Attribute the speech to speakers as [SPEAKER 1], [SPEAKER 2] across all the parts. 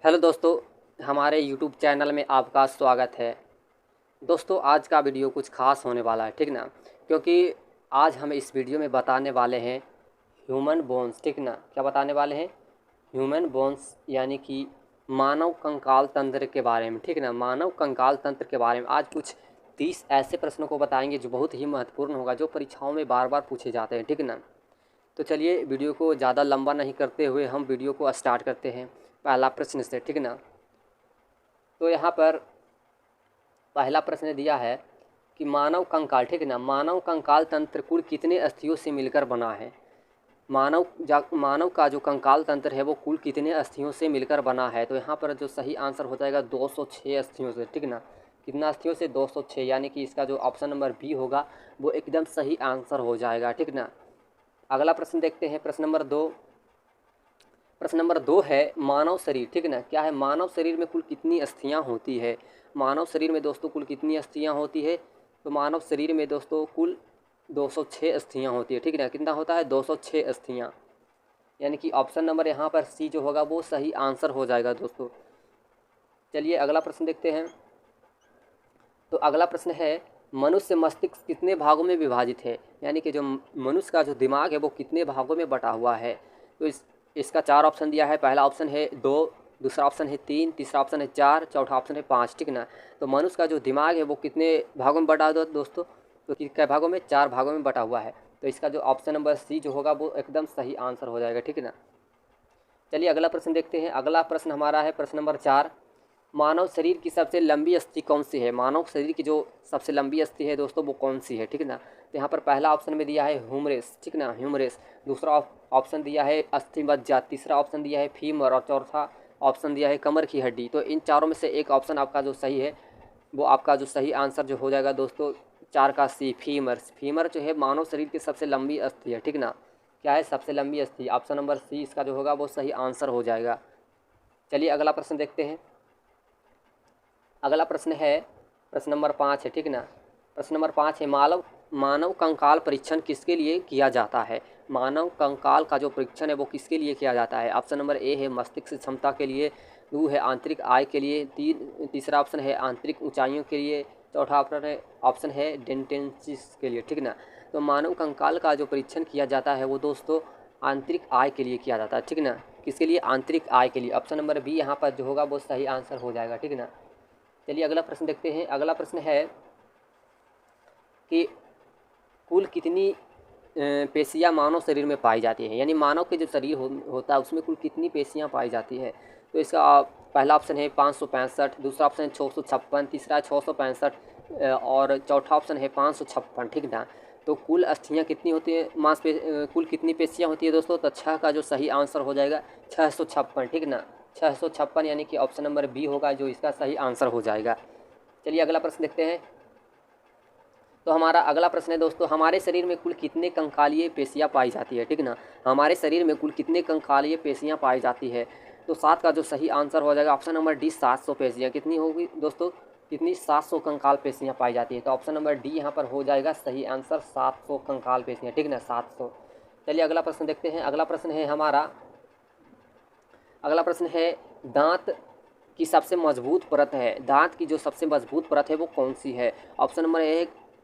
[SPEAKER 1] Hello दोस्तों, हमारे YouTube channel में आपका स्वागत है। दोस्तों, आज का वीडियो कुछ ख़ास होने वाला है, ठीक ना। क्योंकि आज हम इस वीडियो में बताने वाले हैं ह्यूमन बोन्स, ठीक ना। क्या बताने वाले हैं? ह्यूमन बोन्स यानी कि मानव कंकाल तंत्र के बारे में, ठीक ना। मानव कंकाल तंत्र के बारे में आज कुछ 30 ऐसे प्रश्नों को बताएंगे जो बहुत ही महत्वपूर्ण होगा, जो परीक्षाओं में बार बार पूछे जाते हैं, ठीक ना। तो चलिए वीडियो को ज़्यादा लंबा नहीं करते हुए हम वीडियो को स्टार्ट करते हैं पहला प्रश्न से, ठीक ना। तो यहाँ पर पहला प्रश्न दिया है कि मानव कंकाल, ठीक है ना, मानव कंकाल तंत्र कुल कितने अस्थियों से मिलकर बना है। मानव का जो कंकाल तंत्र है वो कुल कितने अस्थियों से मिलकर बना है। तो यहाँ पर जो सही आंसर हो जाएगा 206 अस्थियों से, ठीक ना। कितना अस्थियों से? 206, यानी कि इसका जो ऑप्शन नंबर बी होगा वो एकदम सही आंसर हो जाएगा, ठीक ना। अगला प्रश्न देखते हैं, प्रश्न नंबर 2। प्रश्न नंबर 2 है मानव शरीर, ठीक है ना। क्या है? मानव शरीर में कुल कितनी अस्थियां होती है। मानव शरीर में दोस्तों कुल कितनी अस्थियां होती है। तो मानव शरीर में दोस्तों कुल 206 अस्थियां होती है, ठीक है ना। कितना होता है? 206 अस्थियां, यानी कि ऑप्शन नंबर यहाँ पर सी जो होगा वो सही आंसर हो जाएगा दोस्तों। चलिए अगला प्रश्न देखते हैं। तो अगला प्रश्न है मनुष्य मस्तिष्क कितने भागों में विभाजित है, यानी कि जो मनुष्य का जो दिमाग है वो कितने भागों में बटा हुआ है। तो इसका 4 ऑप्शन दिया है। पहला ऑप्शन है 2, दूसरा ऑप्शन है 3, तीसरा ऑप्शन है 4, चौथा ऑप्शन है 5, ठीक ना। तो मनुष्य का जो दिमाग है वो कितने भागों में बटा हुआ दोस्तों? तो कितने भागों में? 4 भागों में बटा हुआ है। तो इसका जो ऑप्शन नंबर सी जो होगा वो एकदम सही आंसर हो जाएगा, ठीक है ना। चलिए अगला प्रश्न देखते हैं। अगला प्रश्न हमारा है प्रश्न नंबर 4। मानव शरीर की सबसे लंबी अस्थि कौन सी है। मानव शरीर की जो सबसे लंबी अस्थि है दोस्तों वो कौन सी है, ठीक है ना। तो यहाँ पर पहला ऑप्शन में दिया है ह्यूमरस, ठीक ना, ह्यूमरस। दूसरा ऑप्शन दिया है अस्थि मज्जा, तीसरा ऑप्शन दिया है फीमर और चौथा ऑप्शन दिया है कमर की हड्डी। तो इन चारों में से एक ऑप्शन आपका जो सही है वो आपका जो सही आंसर जो हो जाएगा दोस्तों 4 का सी, फीमर। फीमर जो है मानव शरीर की सबसे लंबी अस्थि है, ठीक ना। क्या है? सबसे लंबी अस्थि। ऑप्शन नंबर सी इसका जो होगा वो सही आंसर हो जाएगा। चलिए अगला प्रश्न देखते हैं। अगला प्रश्न है प्रश्न नंबर 5 है, ठीक ना। प्रश्न नंबर 5 है मानव कंकाल परीक्षण किसके लिए किया जाता है। मानव कंकाल का जो परीक्षण है वो किसके लिए किया जाता है। ऑप्शन नंबर ए है मस्तिष्क क्षमता के लिए, 2 है आंतरिक आय के लिए, तीसरा ऑप्शन है आंतरिक ऊंचाइयों के लिए, चौथा ऑप्शन है डेंटेंसिस के लिए, ठीक ना। तो मानव कंकाल का जो परीक्षण किया जाता है वो दोस्तों आंतरिक आय के लिए किया जाता है, ठीक ना। किसके लिए? आंतरिक आय के लिए। ऑप्शन नंबर बी यहाँ पर जो होगा वो सही आंसर हो जाएगा, ठीक ना। चलिए अगला प्रश्न देखते हैं। अगला प्रश्न है कि कुल कितनी पेशियाँ मानव शरीर में पाई जाती है, यानी मानव के जो शरीर होता है उसमें कुल कितनी पेशियाँ पाई जाती है। तो इसका पहला ऑप्शन है 565, दूसरा ऑप्शन है 656, तीसरा 665 और चौथा ऑप्शन है 556, ठीक ना। तो कुल अस्थियाँ कितनी होती है, कुल कितनी पेशियाँ होती है दोस्तों? तो 6 का जो सही आंसर हो जाएगा 656, ठीक ना। 656 यानी कि ऑप्शन नंबर बी होगा जो इसका सही आंसर हो जाएगा। चलिए अगला प्रश्न देखते हैं। तो हमारा अगला प्रश्न है दोस्तों हमारे शरीर में कुल कितने कंकालीय पेशियाँ पाई जाती है, ठीक ना। हमारे शरीर में कुल कितने कंकालीय पेशियाँ पाई जाती है। तो 7 का जो सही आंसर हो जाएगा ऑप्शन नंबर डी 700 पेशियाँ। कितनी होगी दोस्तों? कितनी? 700 कंकाल पेशियाँ पाई जाती है। तो ऑप्शन नंबर डी यहाँ पर हो जाएगा सही आंसर, 700 कंकाल पेशियाँ, ठीक ना, 700। चलिए अगला प्रश्न देखते हैं। अगला प्रश्न है हमारा, अगला प्रश्न है दांत की सबसे मजबूत परत है, दांत की जो सबसे मजबूत परत है वो कौन सी है। ऑप्शन नंबर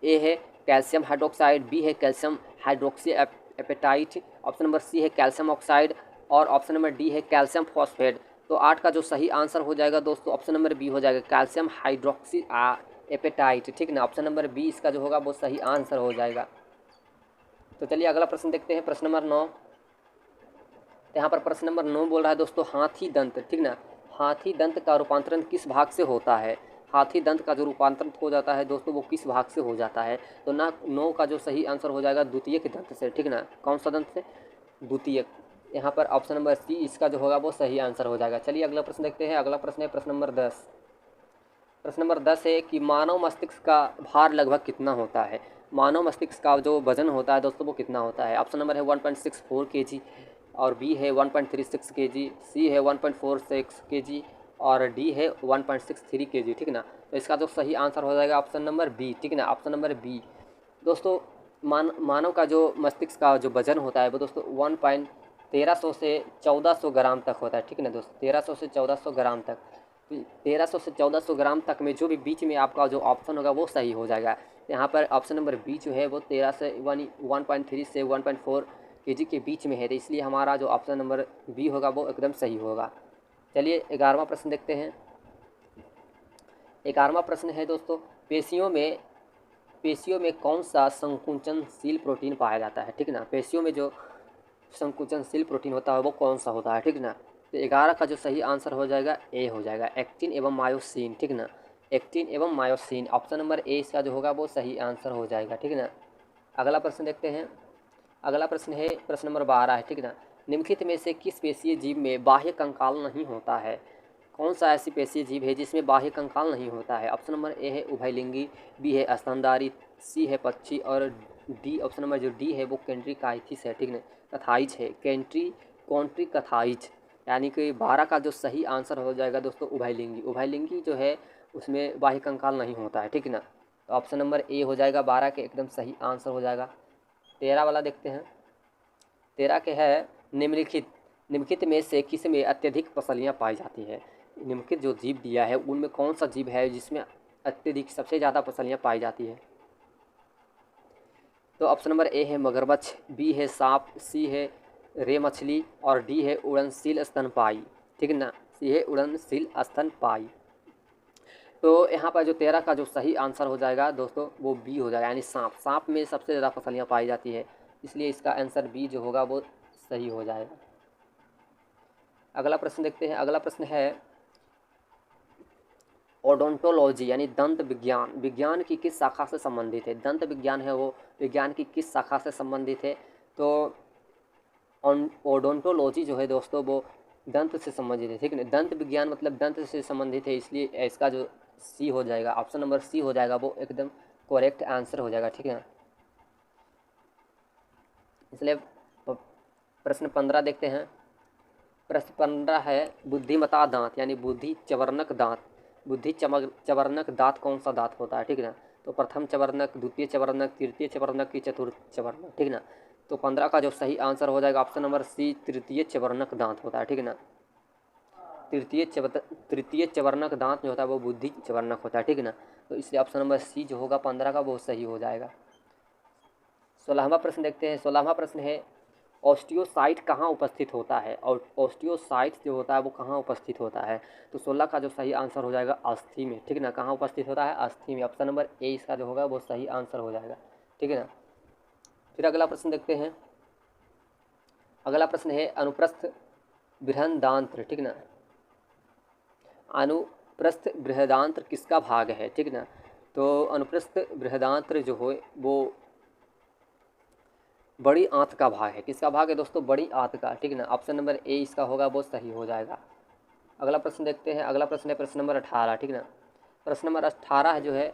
[SPEAKER 1] ए है कैल्शियम हाइड्रोक्साइड, बी है calcium hydroxyapatite, option number C है कैल्शियम ऑक्साइड और ऑप्शन नंबर डी है कैल्शियम फॉस्फेट। तो 8 का जो सही आंसर हो जाएगा दोस्तों ऑप्शन नंबर बी हो जाएगा कैल्शियम हाइड्रोक्सी एपेटाइट, ठीक ना। ऑप्शन नंबर बी इसका जो होगा वो सही आंसर हो जाएगा। तो चलिए अगला प्रश्न देखते हैं, प्रश्न नंबर 9। यहाँ पर प्रश्न नंबर 9 बोल रहा है दोस्तों हाथी दंत, ठीक ना। हाथी दंत का रूपांतरण किस भाग से होता है। हाथी दंत का जो रूपांतरण हो जाता है दोस्तों वो किस भाग से हो जाता है। तो ना 9 का जो सही आंसर हो जाएगा द्वितीयक दंत से, ठीक ना। कौन सा दंत से? द्वितीयक। यहाँ पर ऑप्शन नंबर सी इसका जो होगा वो सही आंसर हो जाएगा। चलिए अगला प्रश्न देखते हैं। अगला प्रश्न है प्रश्न नंबर 10। प्रश्न नंबर 10 है कि मानव मस्तिष्क का भार लगभग कितना होता है। मानव मस्तिष्क का जो वजन होता है दोस्तों वो कितना होता है। ऑप्शन नंबर है 1.64 kg और बी है 1.36 kg, सी है 1.46 kg और डी है 1.63 kg, ठीक ना। तो इसका जो सही आंसर हो जाएगा ऑप्शन नंबर बी, ठीक ना, ऑप्शन नंबर बी। दोस्तों मानव का जो मस्तिष्क का जो वजन होता है वो दोस्तों 1300 से 1400 ग्राम तक होता है, ठीक है ना दोस्तों, 1300 से 1400 ग्राम तक। 1300 से 1400 ग्राम तक में जो भी बीच में आपका जो ऑप्शन होगा वो सही हो जाएगा। यहाँ पर ऑप्शन नंबर बी जो है वो 13 से 1.3 से 1.4 kg के बीच में है, तो इसलिए हमारा जो ऑप्शन नंबर बी होगा वो एकदम सही होगा। चलिए 11वां प्रश्न देखते हैं। 11वां प्रश्न है दोस्तों, पेशियों में कौन सा संकुचनशील प्रोटीन पाया जाता है, ठीक है ना। पेशियों में जो संकुचनशील प्रोटीन होता है वो कौन सा होता है, ठीक है ना। तो 11 का जो सही आंसर हो जाएगा ए हो जाएगा, एक्टिन एवं मायोसिन, ठीक है ना। एक्टिन एवं मायोसिन, ऑप्शन नंबर ए इसका जो होगा वो सही आंसर हो जाएगा, ठीक है ना। अगला प्रश्न देखते हैं। अगला प्रश्न है प्रश्न नंबर 12 है, ठीक है ना। निम्नलिखित में से किस पेशीय जीव में बाह्य कंकाल नहीं होता है। कौन सा ऐसी पेशीय जीव है जिसमें बाह्य कंकाल नहीं होता है। ऑप्शन नंबर ए है उभयलिंगी, बी है स्तनधारी, सी है पक्षी और डी ऑप्शन नंबर जो डी है वो कैंट्रिकाइथिस है, ठीक है ना, कथाइच है, कॉन्ट्रिकथाइच, यानी कि 12 का जो सही आंसर हो जाएगा दोस्तों उभयलिंगी। उभयलिंगी जो है उसमें बाह्य कंकाल नहीं होता है, ठीक है ना। तो ऑप्शन नंबर ए हो जाएगा 12 के एकदम सही आंसर हो जाएगा। 13 वाला देखते हैं। 13 के है निम्नलिखित में से किस में अत्यधिक पसलियाँ पाई जाती है। निम्नलिखित जो जीव दिया है उनमें कौन सा जीव है जिसमें अत्यधिक सबसे ज़्यादा पसलियाँ पाई जाती है। तो ऑप्शन नंबर ए है मगरमच्छ, बी है सांप, सी है रे मछली और डी है उड़नशील स्तनपाई, ठीक है ना, सी है उड़नशील स्तनपाई। तो यहाँ पर जो 13 का जो सही आंसर हो जाएगा दोस्तों वो बी हो जाएगा, यानी सांप। सांप में सबसे ज़्यादा पसलियाँ पाई जाती है, इसलिए इसका आंसर बी जो होगा वो सही हो जाएगा। अगला प्रश्न देखते हैं। अगला प्रश्न है ओडोंटोलॉजी यानी दंत विज्ञान, विज्ञान की किस शाखा से संबंधित है। दंत विज्ञान है वो विज्ञान की किस शाखा से संबंधित है। तो ओडोंटोलॉजी जो है दोस्तों वो दंत से संबंधित है, ठीक है। दंत विज्ञान मतलब दंत से संबंधित है, इसलिए इसका जो सी हो जाएगा, ऑप्शन नंबर सी हो जाएगा वो एकदम करेक्ट आंसर हो जाएगा, ठीक है ना। इसलिए प्रश्न 15 देखते हैं। प्रश्न 15 है बुद्धिमता दांत यानी बुद्धि चवर्णक दांत। बुद्धि चवर्णक दांत कौन सा दांत होता है, ठीक है ना। तो प्रथम चवर्णक, द्वितीय चवर्णक, तृतीय चवर्णक की चतुर्थ चवर्णक, ठीक है ना। तो 15 का जो सही आंसर हो जाएगा ऑप्शन नंबर सी, तृतीय चवर्णक दांत होता है, ठीक है ना। तृतीय चवर्णक दांत जो होता है वो बुद्धि चवर्णक होता है, ठीक है ना। तो इसलिए ऑप्शन नंबर सी जो होगा 15 का वो सही हो जाएगा। 16वां प्रश्न देखते हैं। 16वां प्रश्न है ऑस्टियोसाइट कहाँ उपस्थित होता है। और ऑस्टियोसाइट जो होता है वो कहाँ उपस्थित होता है। तो 16 का जो सही आंसर हो जाएगा अस्थि में, ठीक है ना। कहाँ उपस्थित होता है, अस्थि में। ऑप्शन नंबर ए इसका जो होगा वो सही आंसर हो जाएगा, ठीक है ना। फिर अगला प्रश्न देखते हैं। अगला प्रश्न है अनुप्रस्थ बृहदांत्र, ठीक है ना। अनुप्रस्थ बृहदांत्र किसका भाग है, ठीक है ना। तो अनुप्रस्थ बृहदांत्र जो हो वो बड़ी आंत का भाग है। किसका भाग है दोस्तों, बड़ी आंत का, ठीक है ना। ऑप्शन नंबर ए इसका होगा वो सही हो जाएगा। अगला प्रश्न देखते हैं। अगला प्रश्न है प्रश्न नंबर 18, ठीक है ना। प्रश्न नंबर 18 जो है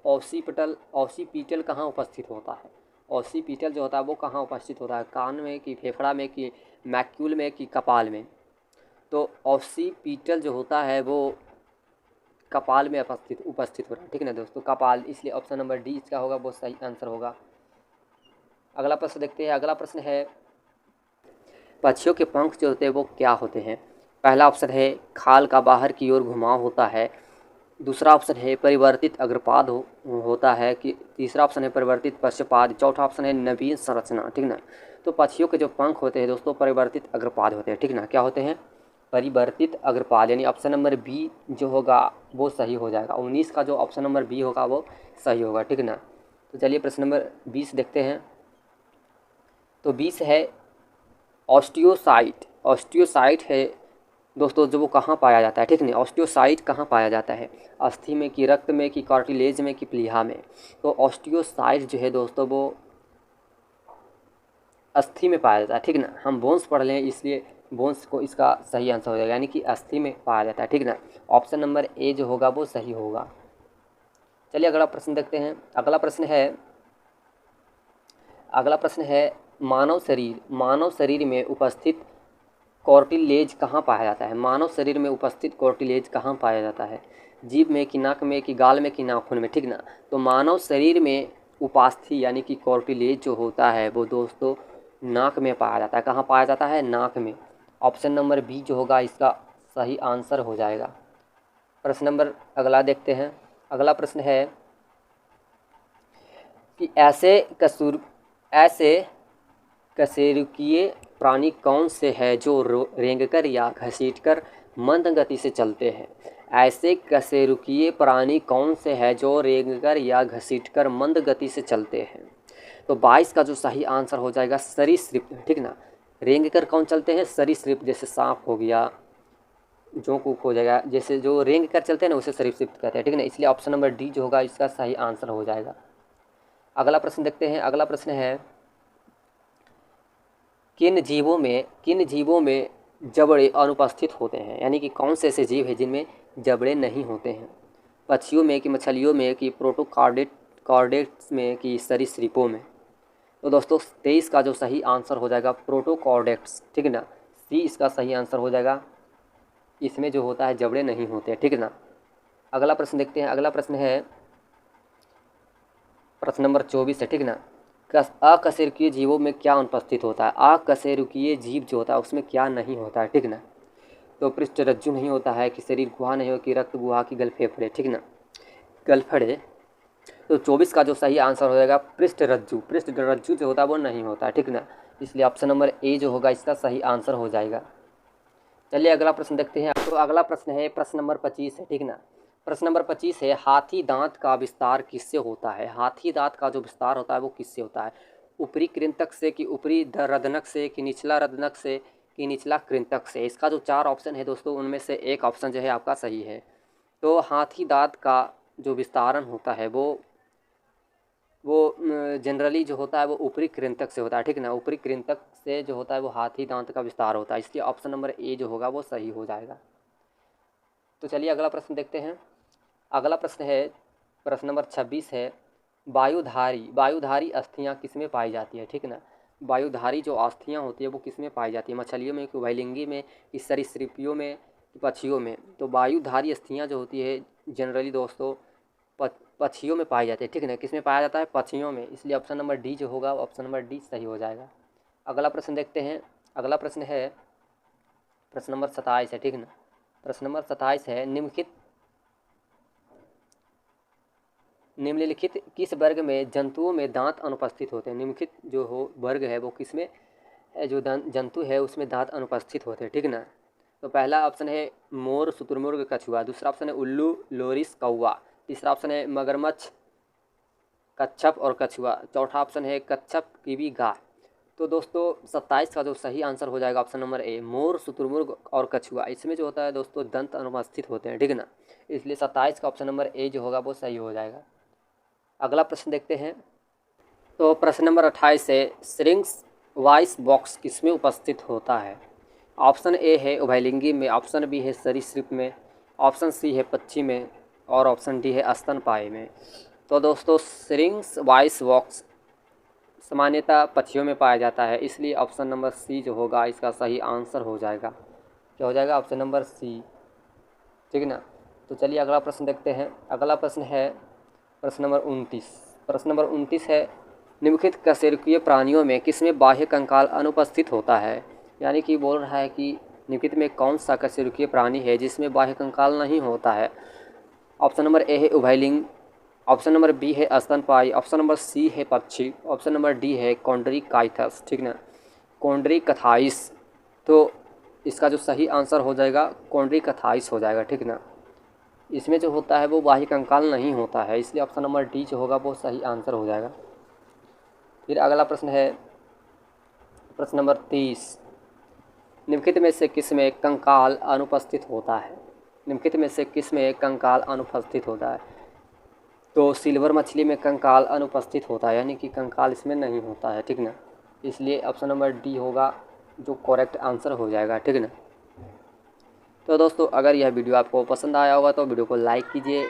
[SPEAKER 1] ऑसीपिटल कहाँ उपस्थित होता है। ऑसीपिटल जो होता है वो कहाँ उपस्थित होता है, कान में कि फेफड़ा में कि मैक्यूल में कि कपाल में। तो ऑसीपिटल जो होता है वो कपाल में उपस्थित होता है, ठीक है ना दोस्तों, कपाल। इसलिए ऑप्शन नंबर डी इसका होगा वो सही आंसर होगा। अगला प्रश्न देखते हैं। अगला प्रश्न है पक्षियों के पंख जो होते हैं वो क्या होते हैं। पहला ऑप्शन है खाल का बाहर की ओर घुमाव होता है। दूसरा ऑप्शन है परिवर्तित अग्रपाद होता है कि तीसरा ऑप्शन है परिवर्तित पश्चपाद। चौथा ऑप्शन है नवीन संरचना, ठीक ना। तो पक्षियों के जो पंख होते हैं दोस्तों परिवर्तित अग्रपाद होते हैं, ठीक ना। क्या होते हैं, परिवर्तित अग्रपाद, यानी ऑप्शन नंबर बी जो होगा वो सही हो जाएगा। 19 का जो ऑप्शन नंबर बी होगा वो सही होगा, ठीक ना। तो चलिए प्रश्न नंबर 20 देखते हैं। तो 20 है ऑस्टियोसाइट। ऑस्टियोसाइट है दोस्तों जो वो कहाँ पाया जाता है, ठीक है। ऑस्टियोसाइट कहाँ पाया जाता है, अस्थि में कि रक्त में कि कार्टिलेज में कि प्लीहा में। तो ऑस्टियोसाइट जो है दोस्तों वो अस्थि में पाया जाता है, ठीक है ना। हम बोन्स पढ़ लें इसलिए बोन्स को इसका सही आंसर हो जाएगा, यानी कि अस्थि में पाया जाता है, ठीक है ना। ऑप्शन नंबर ए जो होगा वो सही होगा। चलिए अगला प्रश्न देखते हैं। अगला प्रश्न है मानव शरीर में उपस्थित कार्टिलेज कहाँ पाया जाता है। मानव शरीर में उपस्थित कार्टिलेज कहाँ पाया जाता है, जीभ में कि नाक में कि गाल में कि नाखून में, ठीक ना। तो मानव शरीर में उपस्थित यानी कि कार्टिलेज जो होता है वो दोस्तों नाक में पाया जाता है। कहाँ पाया जाता है? नाक में। ऑप्शन नंबर बी जो होगा इसका सही आंसर हो जाएगा। प्रश्न नंबर अगला देखते हैं। अगला प्रश्न है कि ऐसे कशेरुकीय प्राणी कौन से हैं जो रेंगकर या घसीटकर मंद गति से चलते हैं? ऐसे कशेरुकीय प्राणी कौन से हैं जो रेंगकर या घसीटकर मंद गति से चलते हैं? तो 22 का जो सही आंसर हो जाएगा सरीसृप, ठीक ना। रेंगकर कौन चलते हैं? सरीसृप, जैसे सांप हो गया, जोंक हो जाएगा, जैसे जो रेंग कर चलते हैं ना उसे सरीसृप कहते हैं, ठीक ना। इसलिए ऑप्शन नंबर डी जो होगा इसका सही आंसर हो जाएगा। अगला प्रश्न देखते हैं। अगला प्रश्न है किन जीवों में जबड़े अनुपस्थित होते हैं? यानी कि कौन से ऐसे जीव हैं जिनमें जबड़े नहीं होते हैं? पक्षियों में कि मछलियों में कि प्रोटोकॉर्डेट्स में कि सरीसृपों में? तो दोस्तों 23 का जो सही आंसर हो जाएगा प्रोटोकॉर्डेट्स, ठीक है ना। सी इसका सही आंसर हो जाएगा। इसमें जो होता है जबड़े नहीं होते हैं, ठीक है ना। अगला प्रश्न देखते हैं। अगला प्रश्न है प्रश्न नंबर 24 है, ठीक है ना। अकशेरुकीय जीवों में क्या अनुपस्थित होता है? अकशेरुकीय जीव जो होता है उसमें क्या नहीं होता है, ठीक ना। तो पृष्ठरज्जु नहीं होता है, कि शरीर गुहा नहीं हो, कि रक्त गुहा, की गलफेफड़े, ठीक ना, गलफड़े। तो 24 का जो सही आंसर हो जाएगा पृष्ठरज्जु जो होता है वो नहीं होता है, ठीक ना। इसलिए ऑप्शन नंबर ए जो होगा इसका सही आंसर हो जाएगा। चलिए अगला प्रश्न देखते हैं। तो अगला प्रश्न है प्रश्न नंबर 25 है, ठीक ना। प्रश्न नंबर 25 है हाथी दांत का विस्तार किससे होता है? हाथी दांत का जो विस्तार होता है वो किससे होता है? ऊपरी कृंतक से, कि ऊपरी रदनक से, कि निचला रदनक से, कि निचला कृंतक से? इसका जो 4 ऑप्शन है दोस्तों उनमें से एक ऑप्शन जो है आपका सही है। तो हाथी दांत का जो विस्तारण होता है वो जनरली जो होता है वो ऊपरी कृंतक से होता है, ठीक ना। ऊपरी कृंतक से जो होता है वो हाथी दांत का विस्तार होता है। इसलिए ऑप्शन नंबर ए जो होगा वो सही हो जाएगा। तो चलिए अगला प्रश्न देखते हैं। अगला प्रश्न है प्रश्न नंबर 26 है वायुधारी अस्थियां किसमें पाई जाती है, ठीक ना। वायुधारी जो अस्थियां होती है वो किसमें पाई जाती है? मछलियों में, कि उभयलिंगी में, कि सरीसृपियों में, कि पक्षियों में? तो वायुधारी अस्थियां जो होती है जनरली दोस्तों पक्षियों में पाई जाती है, ठीक है ना। किसमें पाया जाता है? पक्षियों में। इसलिए ऑप्शन नंबर डी जो होगा ऑप्शन नंबर डी सही हो जाएगा। अगला प्रश्न देखते हैं। अगला प्रश्न है प्रश्न नंबर 27 है, ठीक ना। प्रश्न नंबर 27 है निम्नलिखित किस वर्ग में जंतुओं में दांत अनुपस्थित होते हैं? निम्नलिखित जो हो वर्ग है वो किसमें जो जंतु है उसमें दांत अनुपस्थित होते हैं, ठीक ना। तो पहला ऑप्शन है मोर, शुतुरमुर्ग, कछुआ। दूसरा ऑप्शन है उल्लू, लोरिस, कौवा। तीसरा ऑप्शन है मगरमच्छ, कच्छप और कछुआ। चौथा ऑप्शन है कच्छप, कीवी, गाय। तो दोस्तों 27 का जो सही आंसर हो जाएगा ऑप्शन नंबर ए मोर, शुतुरमुर्ग और कछुआ। इसमें जो होता है दोस्तों दंत अनुपस्थित होते हैं, ठीक है ना। इसलिए 27 का ऑप्शन नंबर ए जो होगा वो सही हो जाएगा। अगला प्रश्न देखते हैं। तो प्रश्न नंबर 28 है श्रिंक्स वॉइस बॉक्स किसमें उपस्थित होता है? ऑप्शन ए है उभयलिंगी में, ऑप्शन बी है सरीसृप में, ऑप्शन सी है पक्षी में और ऑप्शन डी है स्तनपायी में। तो दोस्तों श्रिंक्स वॉइस बॉक्स सामान्यतः पक्षियों में पाया जाता है। इसलिए ऑप्शन नंबर सी जो होगा इसका सही आंसर हो जाएगा। क्या हो जाएगा? ऑप्शन नंबर सी, ठीक है ना। तो चलिए अगला प्रश्न देखते हैं। अगला प्रश्न है प्रश्न नंबर 29। प्रश्न नंबर 29 है निम्नलिखित कशेरुकीय प्राणियों में किसमें बाह्य कंकाल अनुपस्थित होता है? यानी कि बोल रहा है कि निम्नलिखित में कौन सा कशेरुकीय प्राणी है जिसमें बाह्य कंकाल नहीं होता है? ऑप्शन नंबर ए है उभयलिंग, ऑप्शन नंबर बी है स्तनपायी, ऑप्शन नंबर सी है पक्षी, ऑप्शन नंबर डी है कॉन्ड्रिकाइथस, ठीक ना, कॉन्ड्रिकथाइस। तो इसका जो सही आंसर हो जाएगा कॉन्ड्रिकथाइस हो जाएगा, ठीक ना। इसमें जो होता है वो बाह्य कंकाल नहीं होता है। इसलिए ऑप्शन नंबर डी जो होगा वो सही आंसर हो जाएगा। फिर अगला प्रश्न है प्रश्न नंबर 30। निम्नलिखित में से किस में कंकाल अनुपस्थित होता है? निम्नलिखित में से किस में कंकाल अनुपस्थित होता है? तो सिल्वर मछली में कंकाल अनुपस्थित होता है, यानी कि कंकाल इसमें नहीं होता है, ठीक ना। इसलिए ऑप्शन नंबर डी होगा जो करेक्ट आंसर हो जाएगा, ठीक ना। तो दोस्तों अगर यह वीडियो आपको पसंद आया होगा तो वीडियो को लाइक कीजिए।